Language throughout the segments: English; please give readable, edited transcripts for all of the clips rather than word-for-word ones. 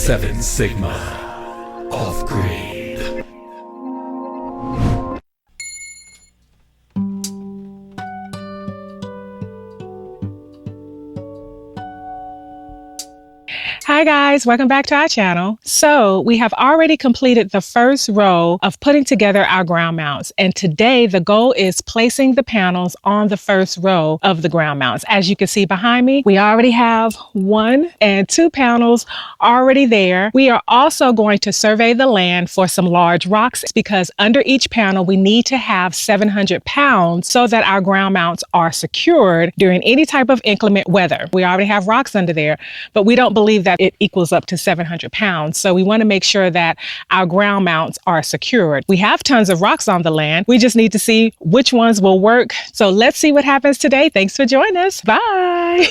7 Sigma. Off-grid. Hi guys, welcome back to our channel. So we have already completed the first row of putting together our ground mounts. And today the goal is placing the panels on the first row of the ground mounts. As you can see behind me, we already have 1 and 2 panels already there. We are also going to survey the land for some large rocks because under each panel, we need to have 700 pounds so that our ground mounts are secured during any type of inclement weather. We already have rocks under there, but we don't believe that it equals up to 700 pounds. So we want to make sure that our ground mounts are secured. We have tons of rocks on the land. We just need to see which ones will work. So let's see what happens today. Thanks for joining us. Bye.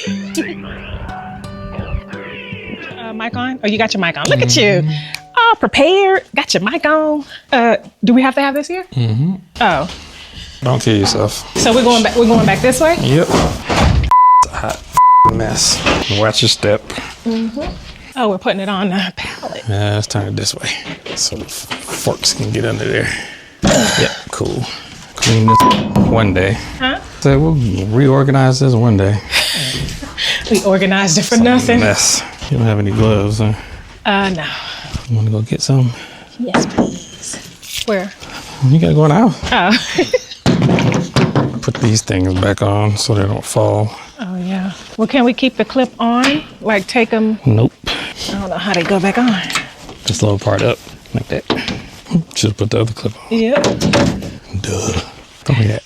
Mic on? Oh, you got your mic on. Look at you. All prepared. Got your mic on. Do we have to have this here? Mm-hmm. Oh. Don't kill yourself. So we're going back. We're going back this way. Yep. It's a hot mess. Watch your step. Mm-hmm. Oh, we're putting it on the pallet. Yeah, let's turn it this way so the forks can get under there. Yep, cool. Clean this one day. Huh? So we'll reorganize this one day. We organized it for nothing. Mess. You don't have any gloves, huh? No. You want to go get some? Yes, please. Where? You gotta go out. Oh. Put these things back on so they don't fall. Oh, yeah. Well, can we keep the clip on? Like take them? Nope. I don't know how they go back on. This little part up, like that. Just put the other clip on. Yep. Duh. Don't be that.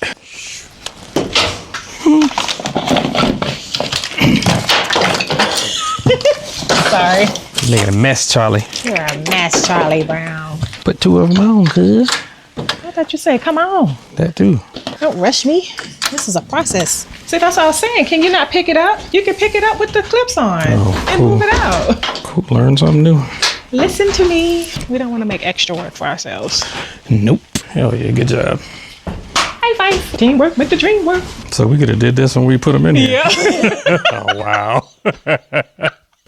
Sorry. You're making a mess, Charlie. You're a mess, Charlie Brown. Put 2 of them on, cuz. I thought you said, come on. That too. Don't rush me. This is a process. See, that's what I was saying. Can you not pick it up? You can pick it up with the clips on and move it out. Cool. Learn something new. Listen to me. We don't want to make extra work for ourselves. Nope. Hell yeah, good job. High five. Teamwork, make the dream work. So we could have did this when we put them in here. Yeah. Oh, wow.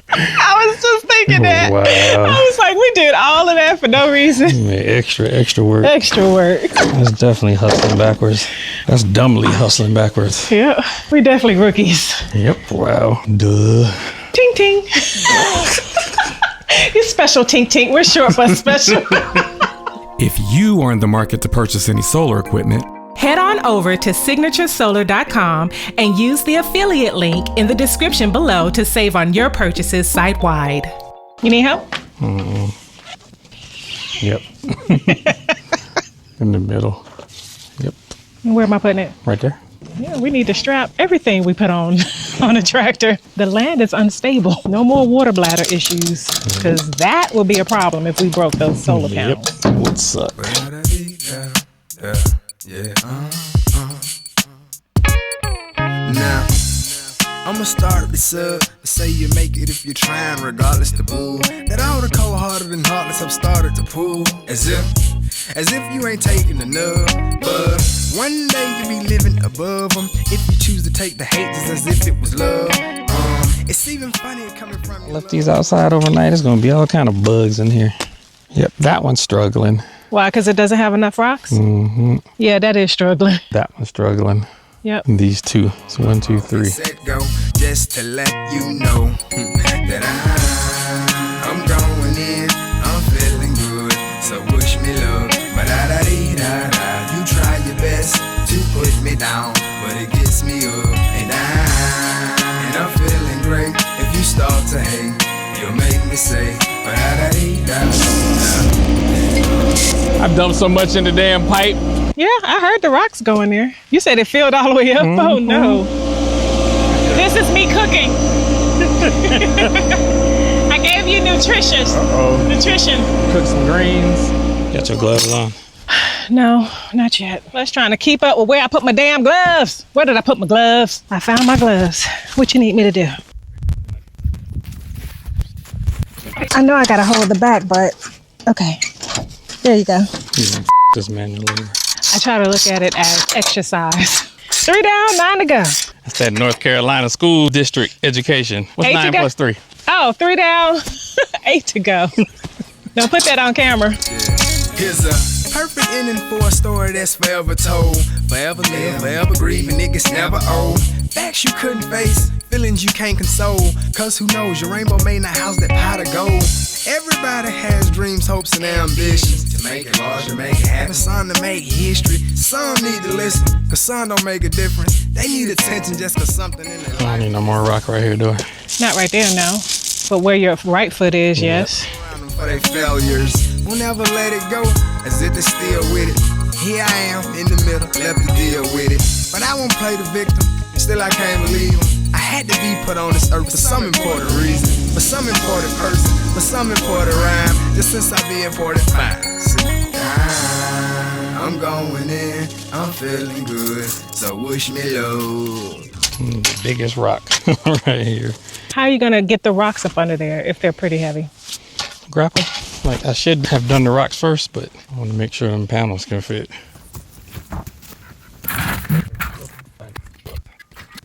I was just thinking that. Wow. I was like, we did all of that for no reason. Extra work. Extra work. That's definitely hustling backwards. That's dumbly hustling backwards. Yeah, we definitely rookies. Yep. Wow. Duh. Ting ting. You special ting ting. We're short for special. If you are in the market to purchase any solar equipment, head on over to signaturesolar.com and use the affiliate link in the description below to save on your purchases site-wide. You need help? Yep. In the middle. Yep. Where am I putting it? Right there. Yeah, we need to strap everything we put on a tractor. The land is unstable. No more water bladder issues, because that would be a problem if we broke those solar panels. Yep. Would suck. Yeah, Now, I'ma start this up. Say you make it if you're trying, regardless the bull. That all the cold-hearted and heartless have started to pull. As if you ain't taking enough. But one day you'll be living above them. If you choose to take the hate just as if it was love. It's even funnier coming from you. Left these outside overnight. There's gonna be all kind of bugs in here. Yep, that one's struggling. Why? Because it doesn't have enough rocks? Mm-hmm. Yeah, that is struggling. That one's struggling. Yep. And these 2. So 1, 2, 3. Set go, just to let you know that I'm going in, I'm feeling good. So wish me luck, but you try your best to put me down, but it gets me up and I'm feeling great. If you start to hate, you'll make me say, I dumped so much in the damn pipe. Yeah, I heard the rocks go in there. You said it filled all the way up. Mm-hmm. Oh no. This is me cooking. I gave you nutrition. Nutrition. Cook some greens. Got your gloves on? No, not yet. Let's trying to keep up with where I put my damn gloves. Where did I put my gloves? I found my gloves. What you need me to do? I know I gotta hold the back, but okay. There you go. This manual labor. I try to look at it as exercise. 3 down, 9 to go. That's that North Carolina school district education. What's 9 plus 3? Oh, 3 down, way to go. Now put that on camera. Here's a perfect ending for a story that's forever told. Forever live, forever grieve, and it gets never old. Facts you couldn't face, feelings you can't console. Cause who knows, your rainbow may not house that pot of gold. Everybody has dreams, hopes, and ambitions. To make it larger, make it happen. Some to make history. Some need to listen, cause some don't make a difference. They need attention just cause something in their life. I don't need no more rock right here, do I? Not right there, no. But where your right foot is, yes. For their failures, we'll never let it go, as if they're still with it. Here I am, in the middle, left to deal with it. But I won't play the victim, still I can't believe him. I had to be put on this earth for some important reason, for some important person, for some important rhyme, just since I be important fine. I'm going in, I'm feeling good, so wish me luck. The biggest rock right here. How are you gonna get the rocks up under there if they're pretty heavy? Grapple. Like I should have done the rocks first, but I want to make sure them panels can fit.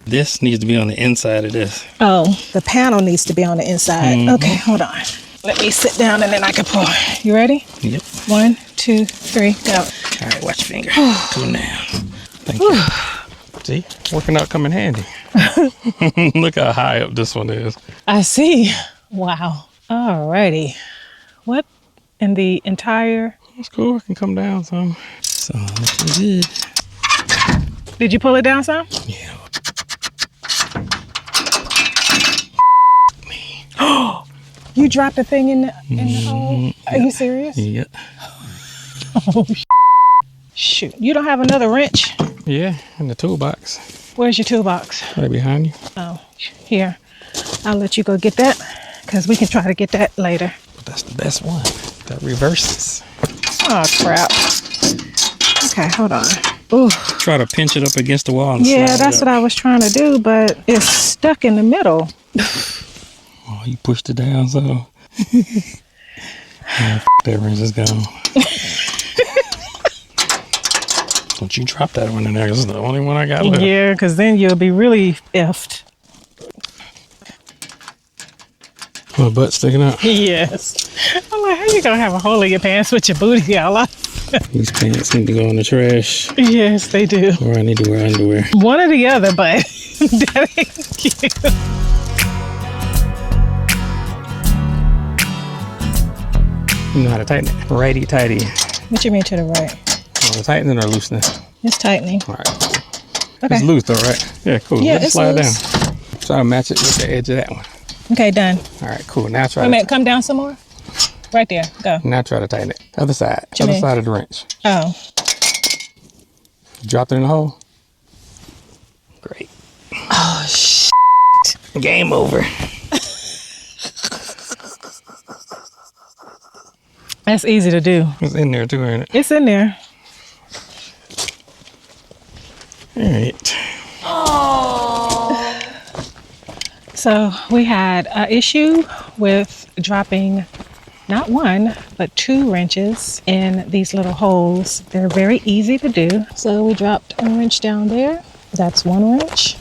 This needs to be on the inside of this. Oh, the panel needs to be on the inside. Okay, hold on. Let me sit down and then I can pour. You ready? Yep. 1, 2, 3, go. All right, watch your finger. Coming down. Thank you. See, working out come in handy. Look how high up this one is. I see. Wow. Alrighty. What in the entire... That's cool. I can come down some. So looking good. Did you pull it down some? Yeah. You dropped the thing in the hole? Are you serious? Yeah. Oh, shoot. You don't have another wrench? Yeah, in the toolbox. Where's your toolbox? Right behind you. Oh, here. I'll let you go get that because we can try to get that later. But that's the best one. That reverses. Oh, crap. Okay, hold on. Ooh. Try to pinch it up against the wall and Yeah, slide that's it up. what I was trying to do, but it's stuck in the middle. Oh, you pushed it down, so. Oh, that wrench is gone. Don't you drop that one in there, 'cause it's the only one I got left. Yeah, because then you'll be really effed. My butt sticking out. Yes. I'm like, how you going to have a hole in your pants with your booty all out? These pants need to go in the trash. Yes, they do. Or I need to wear underwear. One or the other, but that ain't cute. You know how to tighten it. Righty tighty. What you mean to the right? Oh, tightening or loosening? It's tightening. All right. Okay. It's loose though, right? Yeah, cool. Yeah, Let it it's slide loose. down. Try to match it with the edge of that one. Okay, done. All right, cool. Now try Wait a minute, to, come down some more. Right there, go. now try to tighten it. Other side. What you Other mean? side of the wrench. Oh, Dropped it in the hole. Great. oh, shit. Game over. That's easy to do. It's in there too, ain't it? It's in there. All right. So we had an issue with dropping not one, but 2 wrenches in these little holes. They're very easy to do. So we dropped a wrench down there. That's 1 wrench.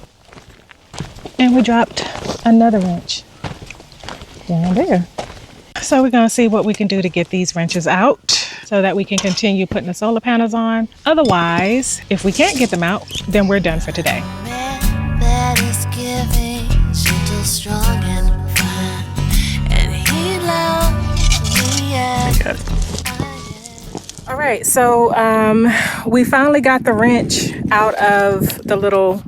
And we dropped another wrench down there. So we're gonna see what we can do to get these wrenches out so that we can continue putting the solar panels on. Otherwise, if we can't get them out, then we're done for today. That is giving, gentle, strong, and fine. And he loves me as Got it. All right, so we finally got the wrench out of the little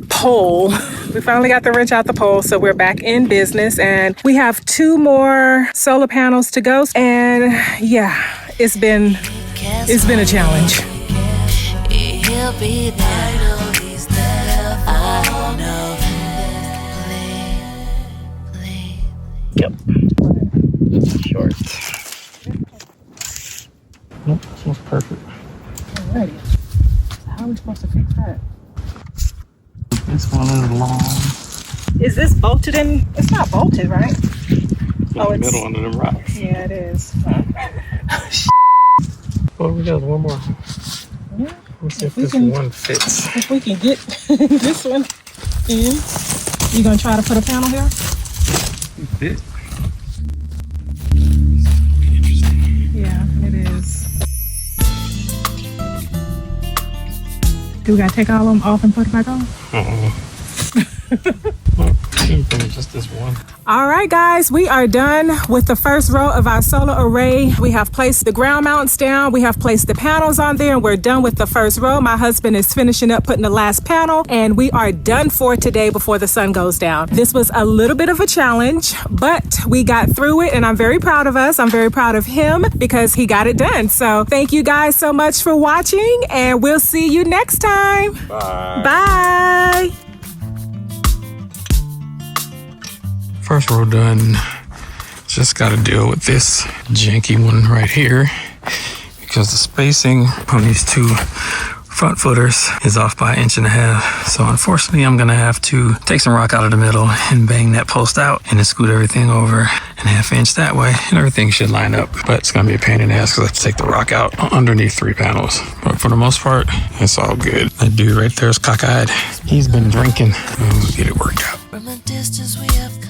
pole. We finally got the wrench out the pole, so we're back in business, and we have 2 more solar panels to go. And yeah, it's been a challenge. he'll be there. I know he's there. I know. Please. Yep. Short. Nope, this one's perfect. Alrighty. So how are we supposed to fix that? This one is long. Is this bolted in? It's not bolted, right? It's in the middle under them rocks. Yeah, it is. Oh, we got one more. Yeah. Let's see if we this can- one fits. If we can get this one in, you gonna try to put a panel here? It fit. Do we gotta take all of them off and put it back on? Just this one. All right, guys, we are done with the first row of our solar array. We have placed the ground mounts down. We have placed the panels on there, and we're done with the first row. My husband is finishing up putting the last panel, and we are done for today before the sun goes down. This was a little bit of a challenge, but we got through it, and I'm very proud of us. I'm very proud of him because he got it done. So thank you guys so much for watching, and we'll see you next time. Bye. Bye. First row done. Just got to deal with this janky one right here because the spacing on these two front footers is off by 1.5 inches. So unfortunately, I'm going to have to take some rock out of the middle and bang that post out and then scoot everything over 1/2 inch that way, and everything should line up. But it's going to be a pain in the ass because I have to take the rock out underneath 3 panels. But for the most part, it's all good. That dude right there is cockeyed. He's been drinking. We'll get it worked out. From a distance we have come.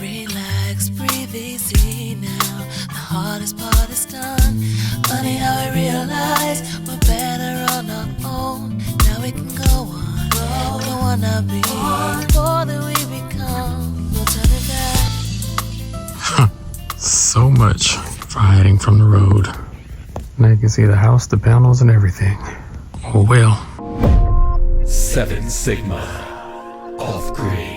Relax, breathe easy now. The hardest part is done. Funny how I realize we're better on our own. Now we can go on. Don't wanna be more than we become. No turning back. So much for hiding from the road. Now you can see the house, the panels, and everything. Oh well. 7 Sigma. Off-grid.